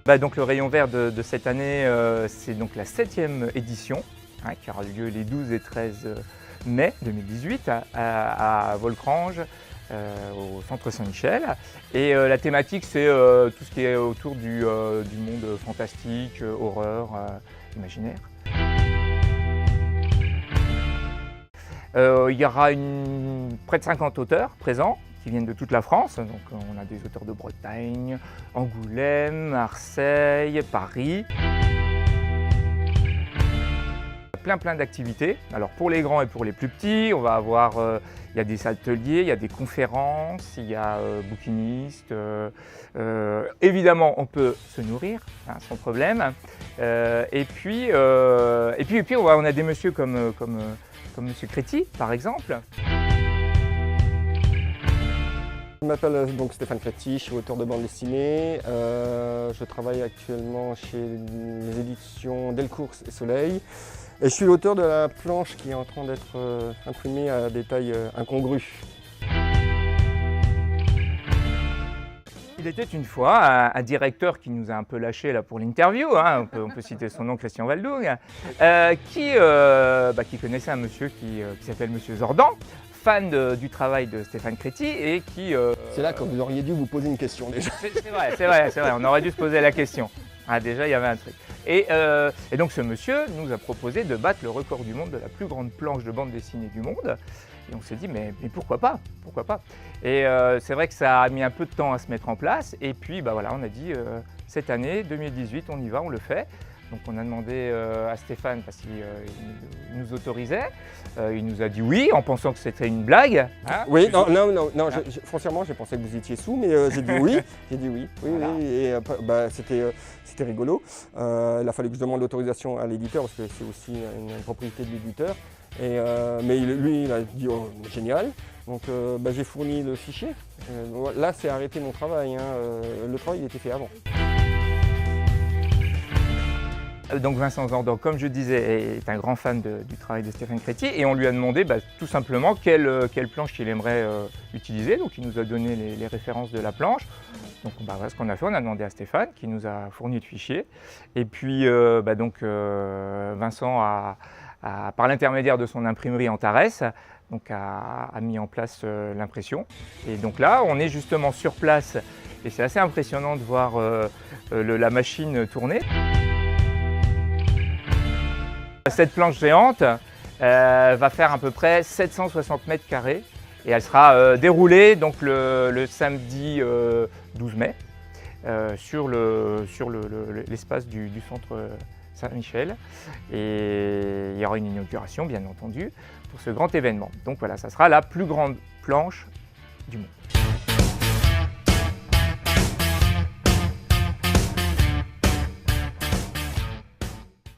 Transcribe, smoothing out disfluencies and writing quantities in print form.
Donc le rayon vert de cette année, c'est donc la 7e édition, qui aura lieu les 12 et 13 mai 2018 à Volcrange, au centre Saint-Michel. Et la thématique, c'est tout ce qui est autour du monde fantastique, horreur, imaginaire. Il y aura près de 50 auteurs présents qui viennent de toute la France. Donc, on a des auteurs de Bretagne, Angoulême, Marseille, Paris. Plein d'activités. Alors pour les grands et pour les plus petits, on va avoir, il y a des ateliers, il y a des conférences, il y a bouquinistes. Évidemment, on peut se nourrir, sans problème. Et puis on a des messieurs comme Monsieur Créti, par exemple. Je m'appelle donc Stéphane Créti, je suis auteur de bande dessinée. Je travaille actuellement chez les éditions Delcourt et Soleil. Et je suis l'auteur de la planche qui est en train d'être imprimée à des tailles incongrues. Il était une fois un directeur qui nous a un peu lâché là pour l'interview, on peut citer son nom, Christian Waldoug, qui connaissait un monsieur qui s'appelle Monsieur Zordan, fan du travail de Stéphane Créti et qui... C'est là que vous auriez dû vous poser une question déjà. C'est vrai, on aurait dû se poser la question. Déjà, il y avait un truc. Et donc ce monsieur nous a proposé de battre le record du monde de la plus grande planche de bande dessinée du monde. Et on s'est dit, mais pourquoi pas? Et c'est vrai que ça a mis un peu de temps à se mettre en place. Et puis voilà, on a dit, cette année, 2018, on y va, on le fait. Donc on a demandé à Stéphane parce qu'il nous autorisait. Il nous a dit oui en pensant que c'était une blague. Oui, non, foncièrement j'ai pensé que vous étiez sous, mais j'ai dit oui. Oui, voilà. Et c'était rigolo. Il a fallu que je demande l'autorisation à l'éditeur parce que c'est aussi une propriété de l'éditeur. Mais lui, il a dit oh, génial. Donc j'ai fourni le fichier. Là, c'est arrêté mon travail. Le travail il était fait avant. Donc Vincent Zordan, comme je disais, est un grand fan du travail de Stéphane Créti et on lui a demandé tout simplement quelle planche il aimerait utiliser. Donc il nous a donné les références de la planche. Donc voilà ce qu'on a fait, on a demandé à Stéphane qui nous a fourni le fichier. Et puis Vincent par l'intermédiaire de son imprimerie Antares, a mis en place l'impression. Et donc là, on est justement sur place et c'est assez impressionnant de voir la machine tourner. Cette planche géante va faire à peu près 760 mètres carrés et elle sera déroulée donc, le samedi 12 mai sur l'espace du centre Saint-Michel. Et il y aura une inauguration bien entendu pour ce grand événement. Donc voilà, ça sera la plus grande planche du monde.